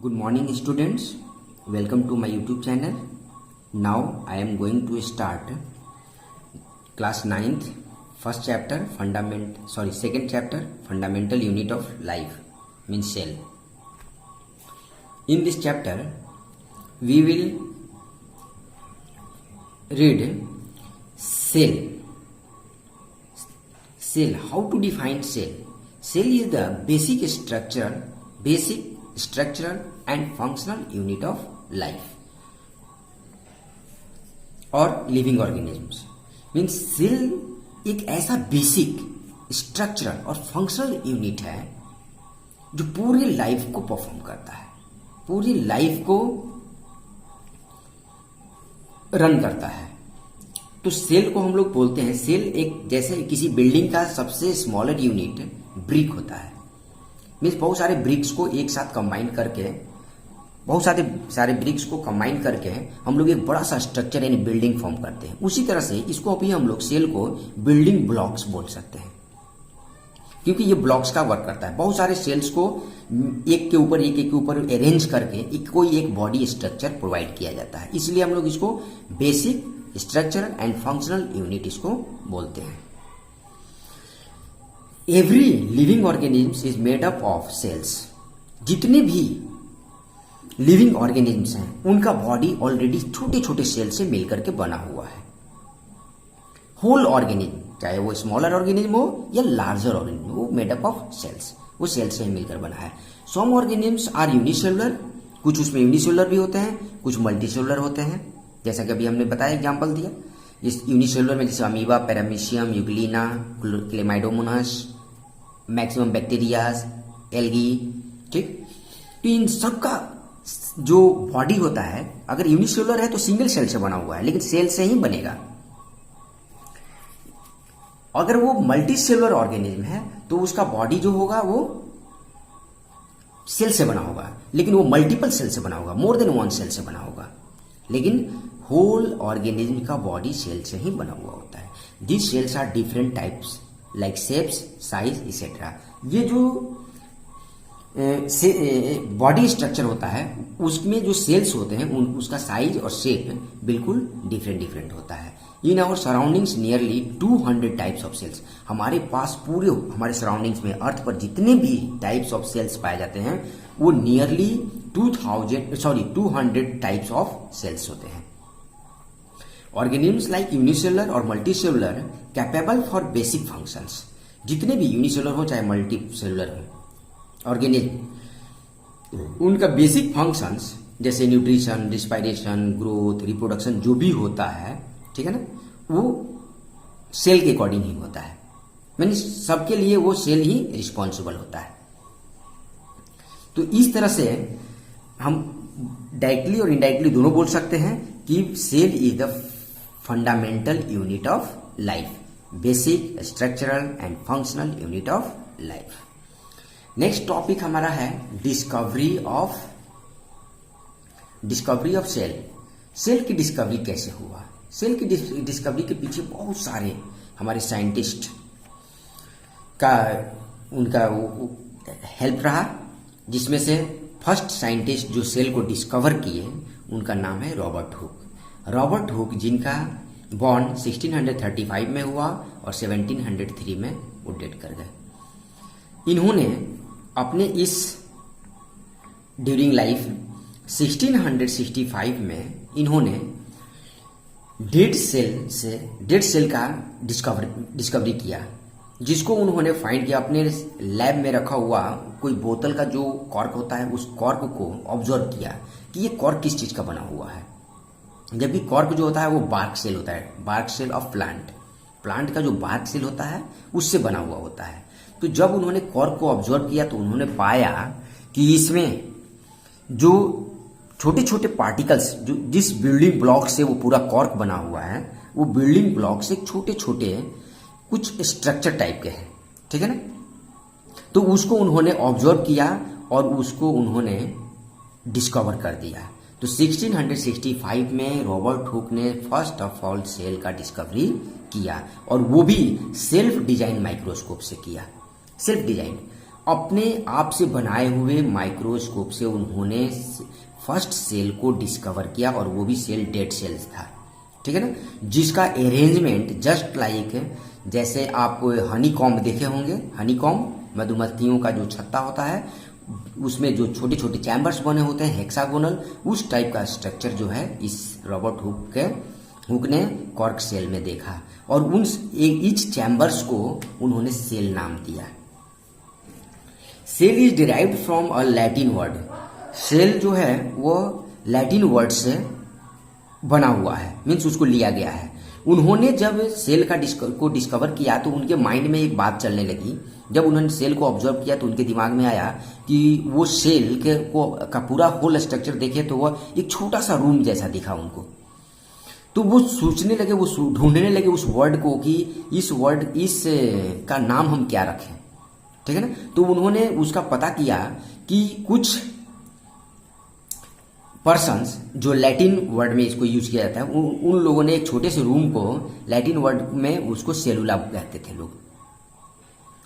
Good morning students, welcome to my YouTube channel. Now I am going to start class 9th second chapter fundamental unit of life means cell. In this chapter we will read cell. How to define cell? Cell is the basic structural and functional unit of life और living organisms means cell एक ऐसा basic structural और functional unit है जो पूरी life को perform करता है, पूरी लाइफ को रन करता है। तो सेल को हम लोग बोलते हैं, सेल एक जैसे किसी बिल्डिंग का सबसे स्मॉलर यूनिट ब्रिक होता है। मीन्स बहुत सारे ब्रिक्स को एक साथ कंबाइन करके, बहुत सारे ब्रिक्स को कंबाइन करके हम लोग एक बड़ा सा स्ट्रक्चर यानी बिल्डिंग फॉर्म करते हैं। उसी तरह से इसको अभी हम लोग सेल को बिल्डिंग ब्लॉक्स बोल सकते हैं, क्योंकि ये ब्लॉक्स का वर्क करता है। बहुत सारे सेल्स को एक के ऊपर अरेंज करके कोई एक बॉडी स्ट्रक्चर प्रोवाइड किया जाता है, इसलिए हम लोग इसको basic structural and functional unit इसको बोलते हैं। Every living organism is made up of cells. जितने भी लिविंग ऑर्गेनिज्म्स हैं उनका बॉडी ऑलरेडी छोटे छोटे सेल से मिलकर के बना हुआ है। होल ऑर्गेनिज्म, चाहे वो स्मॉलर ऑर्गेनिज्म हो या लार्जर ऑर्गेनिज्म, वो मेड अप ऑफ सेल्स, वो सेल से ही मिलकर बना है। सम ऑर्गेनिज्म्स आर यूनिसेलुलर, कुछ उसमें यूनिसेलुलर भी होते हैं, कुछ मल्टीसेलुलर होते हैं। जैसा कि अभी हमने बताया, एग्जाम्पल दिया। इस यूनिसेलुलर में जैसे amoeba, paramecium, Euglena, Chlamydomonas, maximum bacterias, algae, ठीक। तो इन सबका जो बॉडी होता है, अगर यूनिसेलुलर है तो सिंगल सेल से बना हुआ है, लेकिन सेल से ही बनेगा। अगर वो मल्टी सेलुलर ऑर्गेनिज्म है तो उसका बॉडी जो होगा वो सेल से बना होगा, लेकिन वो मल्टीपल सेल से बना होगा, मोर देन वन सेल से बना होगा। लेकिन होल ऑर्गेनिज्म का बॉडी सेल से ही बना हुआ होता है। This cells are different types like shapes, size etcetera. ये जो बॉडी स्ट्रक्चर होता है उसमें जो सेल्स होते हैं उसका साइज और शेप बिल्कुल डिफरेंट होता है। In our surroundings nearly 200 types of cells. हमारे पास पूरे हमारे सराउंडिंग्स में, अर्थ पर जितने भी टाइप्स ऑफ सेल्स पाए जाते हैं वो नियरली 200 टाइप्स ऑफ सेल्स होते हैं। ऑर्गेनिज्म्स लाइक यूनिसेलुलर और multicellular capable for basic functions. जितने भी यूनिसेलुलर हो चाहे मल्टी सेलुलर हो ऑर्गेनिज्म, उनका बेसिक फंक्शंस जैसे न्यूट्रिशन, रिस्पायरेशन, ग्रोथ, रिप्रोडक्शन जो भी होता है, ठीक है ना, वो सेल के अकॉर्डिंग ही होता है। मीन्स सबके लिए वो सेल ही रिस्पॉन्सिबल होता है। तो इस तरह से हम डायरेक्टली और इनडायरेक्टली दोनों बोल सकते हैं कि cell is the fundamental unit of life, basic structural and functional unit of life. Next topic हमारा है डिस्कवरी ऑफ सेल। सेल की डिस्कवरी कैसे हुआ? सेल की डिस्कवरी के पीछे बहुत सारे हमारे साइंटिस्ट का उनका हेल्प रहा, जिसमें से फर्स्ट साइंटिस्ट जो सेल को डिस्कवर किए उनका नाम है रॉबर्ट हुक। रॉबर्ट हुक, जिनका बॉर्न 1635 में हुआ और 1703 में वो डेड कर गए। इन्होंने अपने इस ड्यूरिंग लाइफ 1665 में इन्होंने डेड सेल का डिस्कवरी किया, जिसको उन्होंने फाइंड किया अपने लैब में रखा हुआ कोई बोतल का जो कॉर्क होता है, उस कॉर्क को ऑब्जर्व किया कि ये कॉर्क किस चीज का बना हुआ है। जबकि कॉर्क जो होता है वो बार्क सेल होता है, बार्क सेल ऑफ प्लांट का जो बार्क सेल होता है उससे बना हुआ होता है। तो जब उन्होंने कॉर्क को ऑब्जर्व किया तो उन्होंने पाया कि इसमें जो छोटे छोटे पार्टिकल्स, जो जिस बिल्डिंग ब्लॉक से वो पूरा कॉर्क बना हुआ है, वो बिल्डिंग ब्लॉक से छोटे छोटे कुछ स्ट्रक्चर टाइप के हैं, ठीक है ना। तो उसको उन्होंने ऑब्जर्व किया और उसको उन्होंने डिस्कवर कर दिया। तो 1665 में रॉबर्ट हुक ने फर्स्ट ऑफ ऑल सेल का डिस्कवरी किया, और वो भी सेल्फ डिजाइन माइक्रोस्कोप से किया। सेल्फ डिजाइन अपने आप से बनाए हुए माइक्रोस्कोप से उन्होंने फर्स्ट सेल को डिस्कवर किया, और वो भी सेल डेड सेल्स था, ठीक है ना, जिसका अरेंजमेंट जस्ट लाइक जैसे आप हनी कॉम्ब देखे होंगे। हनी कॉम्ब मधुमक्खियों का जो छत्ता होता है, उसमें जो छोटे छोटे चैम्बर्स बने होते हैं हेक्सागोनल, उस टाइप का स्ट्रक्चर जो है इस रॉबर्ट हुक ने कॉर्क सेल में देखा, और उन ईच चैम्बर्स को उन्होंने सेल नाम दिया। Cell is derived from a Latin word. Cell जो है वो लैटिन वर्ड से बना हुआ है, मीन्स उसको लिया गया है। उन्होंने जब सेल को डिस्कवर किया तो उनके माइंड में एक बात चलने लगी। जब उन्होंने सेल को ऑब्जर्व किया तो उनके दिमाग में आया कि वो सेल का पूरा होल स्ट्रक्चर देखे तो वह एक छोटा सा रूम जैसा दिखा उनको। तो वो सोचने लगे, वो ढूंढने लगे उस वर्ड को कि इस का नाम हम क्या रखें, ठीक है ना। तो उन्होंने उसका पता किया कि कुछ पर्सन्स जो लैटिन वर्ड में इसको यूज किया जाता है, उन लोगों ने एक छोटे से रूम को लैटिन वर्ड में उसको सेलुला कहते थे लोग।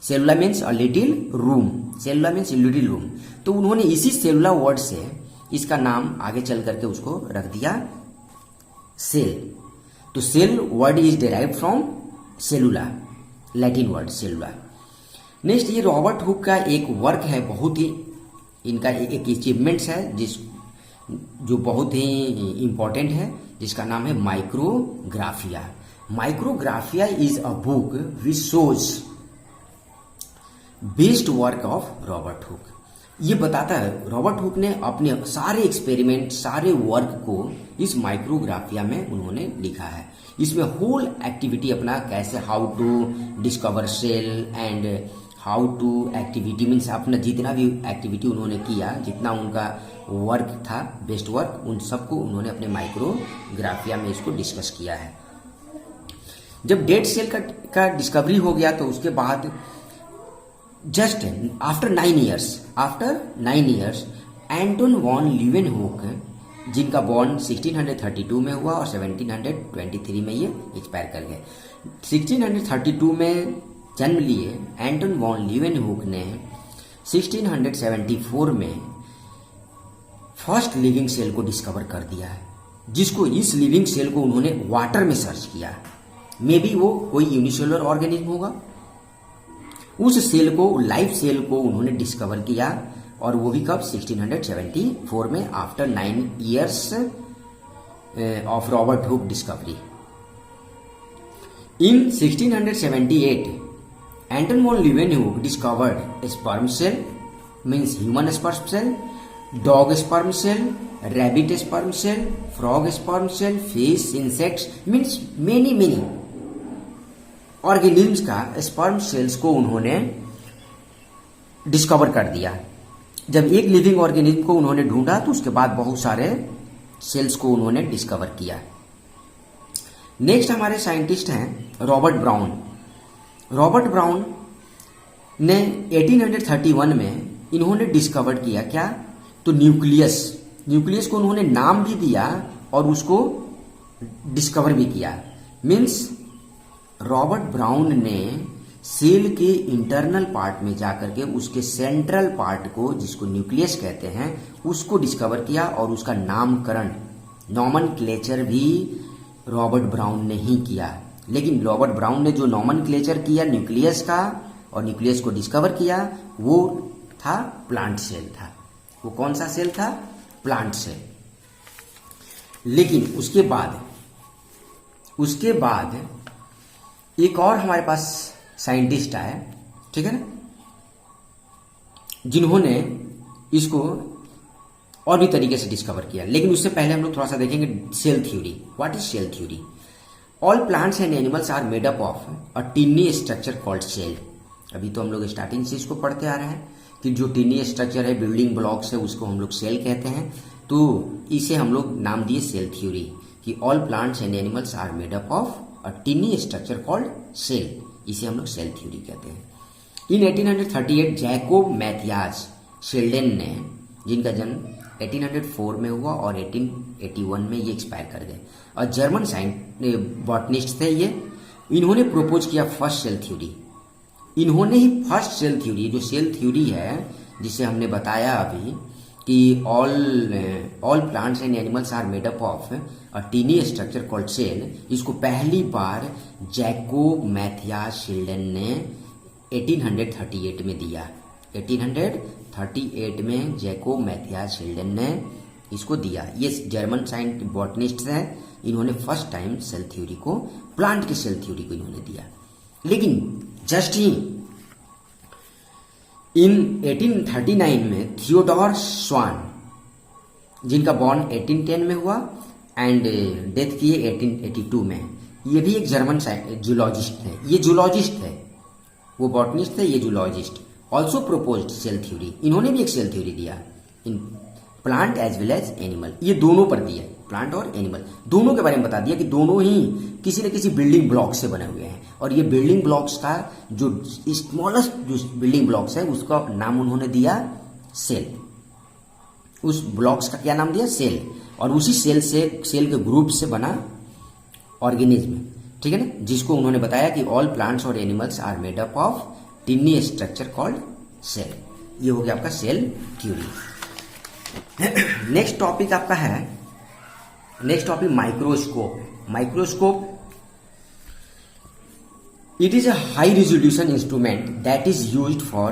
Cellula means a little room, cellula means little room. तो उन्होंने इसी सेलुला वर्ड से इसका नाम आगे चल करके उसको रख दिया सेल। तो cell word is derived from cellula, Latin word cellula. Next, ये रॉबर्ट हुक का एक वर्क है, बहुत ही इनका एक अचीवमेंट्स है जो बहुत ही इंपॉर्टेंट है, जिसका नाम है Micrographia. Micrographia is a book which shows best work of Robert hook. ये बताता है रॉबर्ट हुक ने अपने सारे एक्सपेरिमेंट, सारे वर्क को इस माइक्रोग्राफिया में उन्होंने लिखा है। इसमें होल एक्टिविटी अपना कैसे, how to discover cell and how to activity means अपना जितना भी एक्टिविटी उन्होंने किया, जितना उनका वर्क था बेस्ट वर्क, उन सबको उन्होंने अपने माइक्रोग्राफिया में इसको डिस्कस किया है। जब डेड सेल का डिस्कवरी हो गया तो उसके बाद just after 9 years Anton von Leeuwenhoek, जिनका बॉर्न 1632 में हुआ और 1723 में ये एक्सपायर कर गए। 1632 में जन्म लिए एंटोन वॉन लीवेनहुक ने 1674 में फर्स्ट लिविंग सेल को डिस्कवर कर दिया है, जिसको इस लिविंग सेल को उन्होंने वाटर में सर्च किया। मे बी वो कोई यूनिसेलुलर ऑर्गेनिज्म होगा। उस सेल को, लाइफ सेल को उन्होंने डिस्कवर किया, और वो भी कब, 1674 में, after 9 years of Robert Hooke discovery. In 1678 Anton von Leeuwenhoek discovered sperm cell, means human sperm cell, dog sperm cell, rabbit sperm cell, frog sperm cell, fish, insects, means many organisms का sperm cells को उन्होंने discover कर दिया। जब एक living organism को उन्होंने ढूंढा तो उसके बाद बहुत सारे सेल्स को उन्होंने डिस्कवर किया। नेक्स्ट हमारे साइंटिस्ट हैं रॉबर्ट ब्राउन। रॉबर्ट ब्राउन ने 1831 में इन्होंने डिस्कवर किया क्या, तो न्यूक्लियस को उन्होंने नाम भी दिया और उसको डिस्कवर भी किया। मीन्स रॉबर्ट ब्राउन ने सेल के इंटरनल पार्ट में जाकर के उसके सेंट्रल पार्ट को, जिसको न्यूक्लियस कहते हैं, उसको डिस्कवर किया, और उसका नामकरण, नॉमनक्लेचर भी रॉबर्ट ब्राउन ने ही किया। लेकिन रॉबर्ट ब्राउन ने जो नॉमनक्लेचर किया न्यूक्लियस का और न्यूक्लियस को डिस्कवर किया, वो था प्लांट सेल था। वो कौन सा सेल था? Plant cell. लेकिन उसके बाद एक और हमारे पास साइंटिस्ट आए, ठीक है ना, जिन्होंने इसको और भी तरीके से डिस्कवर किया। लेकिन उससे पहले हम लोग थोड़ा सा देखेंगे cell theory. What is cell theory? All plants and animals are made up of a tiny structure called cell. अभी तो हम लोग स्टार्टिंग से इसको पढ़ते आ रहे हैं कि जो टिनी स्ट्रक्चर है, बिल्डिंग ब्लॉक्स है, उसको हम लोग सेल कहते हैं। तो इसे हम लोग नाम दिए सेल थ्योरी, कि all plants and animals are made up of a tiny structure called cell. इसे हम लोग सेल थ्योरी कहते हैं। इन 1838 जैकोब मैथियाज शेल्डेन ने, जिनका जन्म 1804 में हुआ और 1881 में ये एक्सपायर कर गए, और जर्मन बॉटनिस्ट थे ये, इन्होंने प्रपोज किया फर्स्ट सेल थ्योरी। इन्होंने ही फर्स्ट सेल थ्योरी, जो सेल थ्योरी है जिसे हमने बताया अभी कि all plants and animals are made up of a tiny structure called cell, इसको पहली बार जैकोब मैथियास शिल्डन ने 1838 में दिया। 1838 में जैकोब मैथियास शिल्डन ने इसको दिया। ये जर्मन साइंटिस्ट बॉटनिस्ट हैं, इन्होंने फर्स्ट टाइम सेल थ्योरी को, प्लांट की सेल थ्योरी को इन्होंने दिया। लेकिन जस्ट ही इन 1839 में थियोडोर स्वान, जिनका बॉर्न 1810 में हुआ एंड डेथ किए 1882 में, ये भी एक जर्मन जूलॉजिस्ट है। ये जूलॉजिस्ट है, वो बॉटनिस्ट है, ये zoologist. Also proposed cell theory, इन्होंने भी एक सेल थ्योरी दिया in plant as well as animal. ये दोनों पर दिया, प्लांट और एनिमल दोनों के बारे में बता दिया कि दोनों ही किसी न किसी बिल्डिंग ब्लॉक से बने हुए हैं। और ये बिल्डिंग ब्लॉक्स का जो स्मॉलेस्ट जो बिल्डिंग ब्लॉक्स है उसका नाम उन्होंने दिया सेल। उस ब्लॉक्स का क्या नाम दिया? सेल। और उसी सेल के ग्रुप से बना ऑर्गेनिज्म, ठीक है ना, जिसको उन्होंने बताया कि ऑल प्लांट्स और animals are made up of tiny structure called cell. ये हो गया आपका सेल थ्योरी। नेक्स्ट टॉपिक आपका है, next topic microscope. Microscope, it is a high resolution instrument that is used for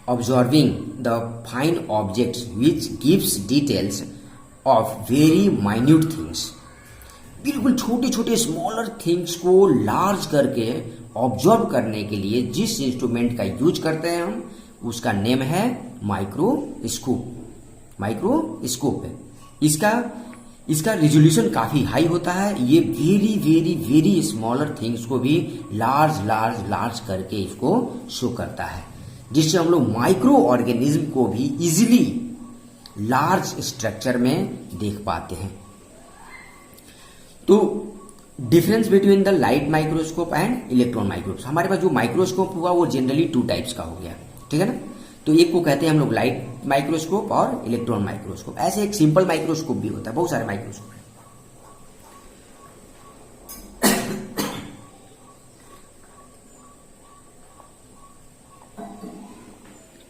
observing the fine objects which gives details of very minute things। बिल्कुल छोटे छोटे smaller things को large करके observe करने के लिए जिस इंस्ट्रूमेंट का यूज करते हैं हम, उसका नेम है माइक्रोस्कोप। माइक्रोस्कोप है। इसका रिजोल्यूशन काफी हाई होता है। ये very very very smaller things को भी लार्ज करके इसको शो करता है, जिससे हम लोग माइक्रो ऑर्गेनिज्म को भी इजीली लार्ज स्ट्रक्चर में देख पाते हैं। तो difference between the light microscope and electron microscope, हमारे पास जो माइक्रोस्कोप हुआ वो जनरली 2 टाइप्स का हो गया, ठीक है ना। तो एक को कहते हैं हम लोग लाइट माइक्रोस्कोप और इलेक्ट्रॉन माइक्रोस्कोप। ऐसे एक सिंपल माइक्रोस्कोप भी होता है, बहुत सारे माइक्रोस्कोप हैं।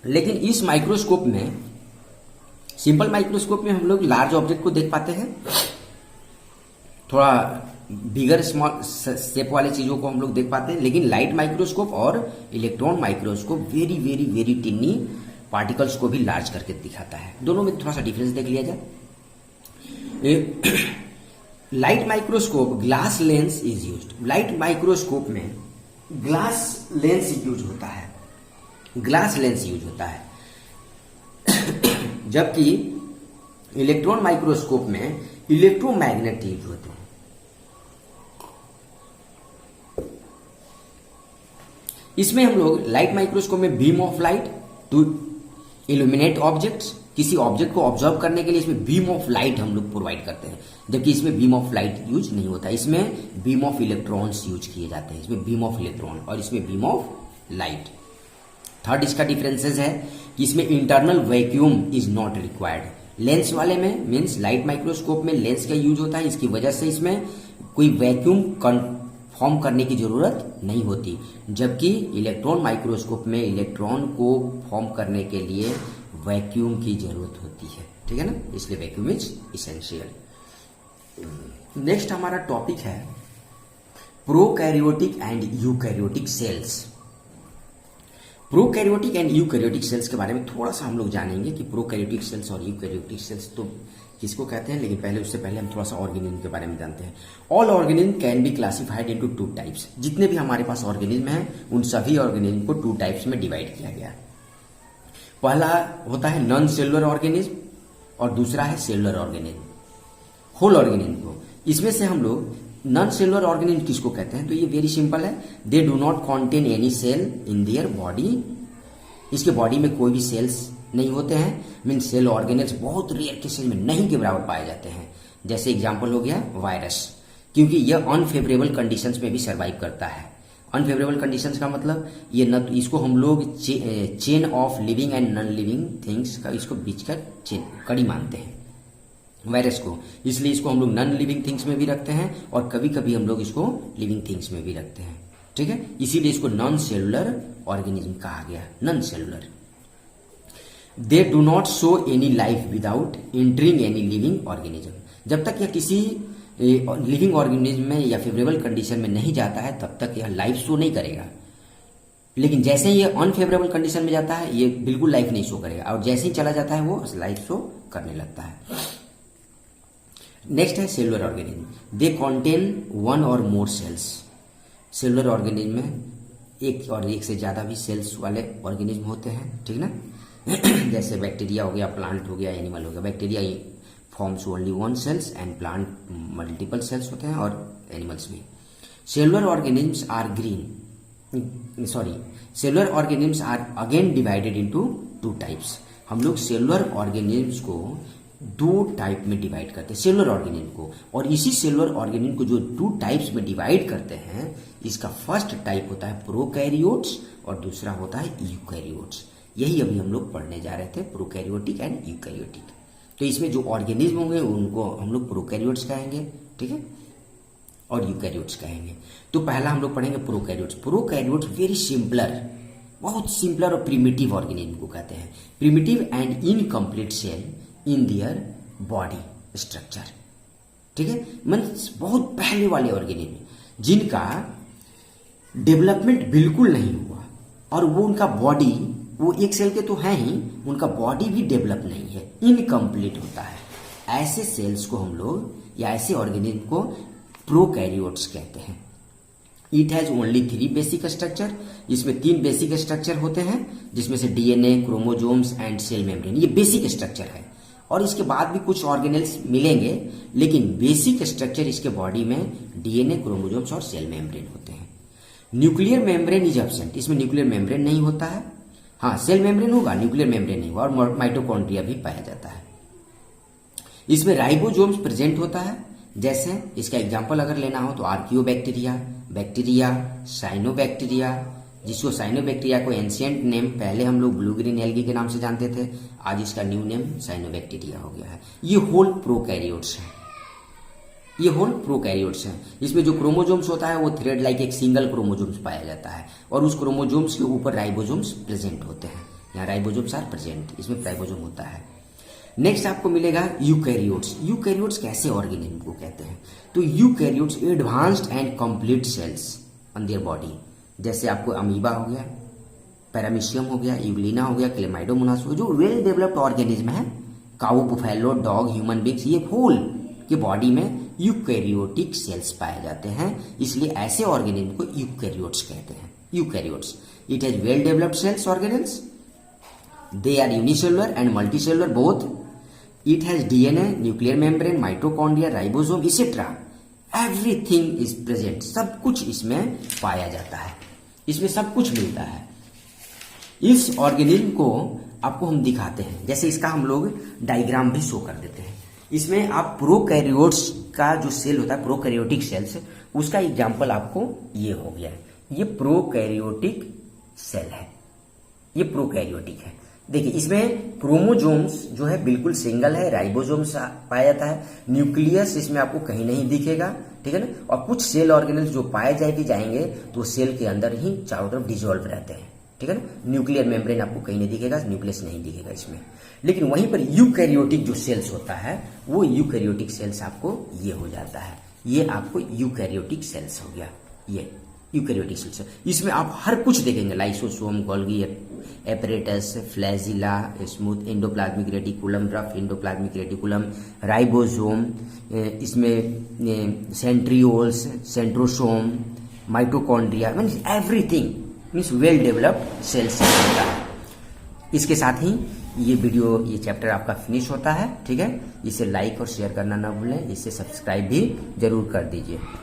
लेकिन इस माइक्रोस्कोप में, सिंपल माइक्रोस्कोप में हम लोग लार्ज ऑब्जेक्ट को देख पाते हैं, थोड़ा बिगर स्मॉल शेप वाले चीजों को हम लोग देख पाते हैं। लेकिन लाइट माइक्रोस्कोप और electron microscope very very very टिनी particles को भी लार्ज करके दिखाता है। दोनों में थोड़ा सा डिफरेंस देख लिया जाए। Light microscope glass lens is used. Light microscope में ग्लास लेंस यूज होता है, ग्लास लेंस यूज होता है। जबकि इलेक्ट्रॉन माइक्रोस्कोप में इलेक्ट्रोमैग्नेट यूज होते हैं। इसमें हम लोग लाइट माइक्रोस्कोप में beam of light to illuminate objects, किसी ऑब्जेक्ट को ऑब्जर्व करने के लिए इसमें बीम ऑफ लाइट हम लोग प्रोवाइड करते हैं, जबकि इसमें बीम ऑफ लाइट यूज नहीं होता। इसमें बीम ऑफ इलेक्ट्रॉन्स यूज किए जाते हैं। इसमें बीम ऑफ इलेक्ट्रॉन और इसमें बीम ऑफ लाइट। थर्ड इसका डिफरेंसेस है कि इसमें internal vacuum is not required. Lens वाले में मीन्स लाइट माइक्रोस्कोप में लेंस का यूज होता है, इसकी वजह से इसमें कोई वैक्यूम फॉर्म करने की जरूरत नहीं होती। जबकि इलेक्ट्रॉन माइक्रोस्कोप में इलेक्ट्रॉन को फॉर्म करने के लिए वैक्यूम की जरूरत होती है, ठीक है ना, इसलिए वैक्यूम इज इसेंशियल। नेक्स्ट हमारा टॉपिक है prokaryotic and eukaryotic cells. Prokaryotic and eukaryotic cells के बारे में थोड़ा सा हम लोग जानेंगे कि प्रोकैरियोटिक सेल्स और यूकैरियोटिक सेल्स तो किसको कहते हैं। लेकिन उससे पहले हम थोड़ा सा ऑर्गेनिज्म के बारे में जानते हैं। All organism can be classified into 2 types. जितने भी हमारे पास ऑर्गेनिज्म हैं उन सभी ऑर्गेनिज्म को 2 टाइप्स में डिवाइड किया गया। पहला होता है नॉन सेलुलर ऑर्गेनिज्म और दूसरा है सेलुलर ऑर्गेनिज्म, होल ऑर्गेनिज्म को। इसमें से हम लोग नॉन सेलुलर ऑर्गेनिज्म किसको कहते हैं, तो ये वेरी सिंपल है, they do not contain any cell in their body. इसके बॉडी में कोई भी सेल्स नहीं होते हैं, मीन सेल ऑर्गेनेल्स बहुत रेयर केसेज में नहीं के बराबर पाए जाते हैं। जैसे एग्जांपल हो गया वायरस, क्योंकि यह अनफेवरेबल कंडीशंस में भी सर्वाइव करता है। अनफेवरेबल कंडीशंस का मतलब ये न, इसको हम लोग chain of living and non living things का, इसको बीच का चेन कड़ी मानते हैं वायरस को, इसलिए इसको हम लोग नॉन लिविंग थिंग्स में भी रखते हैं और कभी कभी हम लोग इसको लिविंग थिंग्स में भी रखते हैं, ठीक है। इसीलिए इसको नॉन सेलुलर ऑर्गेनिज्म कहा गया, non cellular. They do not show any life without entering any living organism. जब तक यह किसी लिविंग ऑर्गेनिज्म में या फेवरेबल कंडीशन में नहीं जाता है तब तक यह लाइफ शो नहीं करेगा, लेकिन जैसे ही ये अनफेवरेबल कंडीशन में जाता है ये बिल्कुल लाइफ नहीं शो करेगा, और जैसे ही चला जाता है वो लाइफ शो करने लगता है। नेक्स्ट है सेलुलर ऑर्गेनिज्म। दे कॉन्टेन वन और मोर सेल्स। सेलुलर ऑर्गेनिज्म में एक और एक से ज्यादा भी सेल्स वाले ऑर्गेनिज्म होते हैं, ठीक ना। जैसे बैक्टीरिया हो गया, प्लांट हो गया, एनिमल हो गया। Bacteria forms only one cells and plant multiple cells होते हैं, और एनिमल्स भी। Cellular organisms are cellular organisms are again divided into two types. हम लोग सेलुलर ऑर्गेनिज्म्स को दो टाइप में डिवाइड करते हैं, सेलुलर ऑर्गेनिज्म को, और इसी सेलुलर ऑर्गेनिज्म को जो टू टाइप्स में डिवाइड करते हैं, इसका फर्स्ट टाइप होता है प्रोकैरियोट्स और दूसरा होता है यूकैरियोट्स। यही अभी हम लोग पढ़ने जा रहे थे, प्रोकैरियोटिक एंड यूकैरियोटिक। तो इसमें जो ऑर्गेनिज्म होंगे उनको हम लोग प्रोकैरियोट्स कहेंगे, ठीक है, और यूकैरियोट्स कहेंगे। तो पहला हम लोग पढ़ेंगे प्रोकैरियोट्स। प्रोकैरियोट्स वेरी सिंपलर, बहुत सिंपलर और प्रिमिटिव ऑर्गेनिज्म को कहते हैं। Primitive and incomplete cell in their body structure, ठीक है, मीन्स बहुत पहले वाले ऑर्गेनिज्म जिनका डेवलपमेंट बिल्कुल नहीं हुआ, और वो उनका बॉडी, वो एक सेल के तो हैं ही, उनका बॉडी भी डेवलप नहीं है, इनकम्प्लीट होता है। ऐसे सेल्स को हम लोग या ऐसे ऑर्गेनिज्म को प्रोकैरियोट्स कहते हैं। It has only 3 basic structure. इसमें 3 बेसिक स्ट्रक्चर होते हैं, जिसमें से DNA, chromosomes and cell membrane, ये बेसिक स्ट्रक्चर है। और इसके बाद भी कुछ ऑर्गेनेल्स मिलेंगे, लेकिन बेसिक स्ट्रक्चर इसके बॉडी में डीएनए, क्रोमोजोम्स और सेल मेम्ब्रेन होते हैं। Nuclear membrane is absent. इसमें न्यूक्लियर मेम्ब्रेन नहीं होता है। हाँ, सेल मेम्ब्रेन होगा, न्यूक्लियर मेम्ब्रेन नहीं होगा, और माइटोकॉन्ड्रिया भी पाया जाता है। इसमें राइबोसोम्स प्रेजेंट होता है। जैसे इसका एग्जांपल अगर लेना हो तो आर्कियोबैक्टीरिया, बैक्टीरिया, साइनोबैक्टीरिया, जिसको साइनोबैक्टीरिया को एंशिएंट नेम पहले हम लोग ब्लू ग्रीन एल्गी के नाम से जानते थे, आज इसका न्यू नेम साइनोबैक्टीरिया हो गया है। ये होल प्रोकैरियोट्स है, ये होल प्रोकैरियोट्स है। इसमें जो क्रोमोजोम्स होता है वो थ्रेड लाइक एक सिंगल क्रोमोजोम्स पाया जाता है, और उस क्रोमोजोम्स के ऊपर राइबोसोम्स प्रेजेंट होते हैं। यहाँ राइबोसोम्स आर प्रेजेंट, इसमें राइबोसोम होता है। नेक्स्ट आपको मिलेगा यूकैरियोट्स। यूकैरियोट्स कैसे ऑर्गेनिज्म को कहते हैं? तो eukaryotes advanced and complete cells on their body. जैसे आपको अमीबा हो गया, पैरामीशियम हो गया, यूग्लिना हो गया, क्लेमाइडोमोनास हो गया, जो वेल डेवलप्ड ऑर्गेनिज्म है, काऊ, बुफेलो, डॉग, ह्यूमन बींग्स, ये होल के बॉडी में यूकैरियोटिक सेल्स पाए जाते हैं, इसलिए ऐसे ऑर्गेनिज्म को यूकैरियोट्स कहते हैं। Eukaryotes, it has well developed cells organelles, they are unicellular and multicellular both, it has DNA, nuclear membrane, mitochondria, ribosome etcetera, everything is present. सब कुछ इसमें पाया जाता है, इसमें सब कुछ मिलता है। इस ऑर्गेनिज्म को आपको हम दिखाते हैं, जैसे इसका हम लोग डायग्राम भी शो कर देते हैं। इसमें आप प्रोकैरियोट्स का जो सेल होता है, प्रोकैरियोटिक सेल्स, उसका एग्जाम्पल आपको ये हो गया है। ये प्रोकैरियोटिक सेल है, ये प्रोकैरियोटिक है। देखिए इसमें क्रोमोजोम्स जो है बिल्कुल सिंगल है, राइबोसोम्स पाया जाता है, न्यूक्लियस इसमें आपको कहीं नहीं दिखेगा, ठीक है ना। और कुछ सेल ऑर्गेनेल्स जो पाए जाएंगे तो सेल के अंदर ही चारों तरफ डिसॉल्व रहते हैं, ठीक है ना। न्यूक्लियर मेम्ब्रेन आपको कहीं नहीं दिखेगा, न्यूक्लियस नहीं दिखेगा इसमें। लेकिन वहीं पर यूकैरियोटिक जो सेल्स होता है, वो यूकैरियोटिक सेल्स आपको ये हो जाता है, ये आपको यूकैरियोटिक सेल्स हो गया, ये यूकैरियोटिक सेल्स। इसमें आप हर कुछ देखेंगे, lysosome, Golgi apparatus, flagella, smooth endoplasmic reticulum, rough endoplasmic reticulum, ribosome, इसमें centrioles, centrosome, mitochondria, means everything, means well developed cells होता है। इसके साथ ही ये चैप्टर आपका फिनिश होता है, ठीक है। इसे लाइक और शेयर करना ना भूलें, इसे सब्सक्राइब भी जरूर कर दीजिए।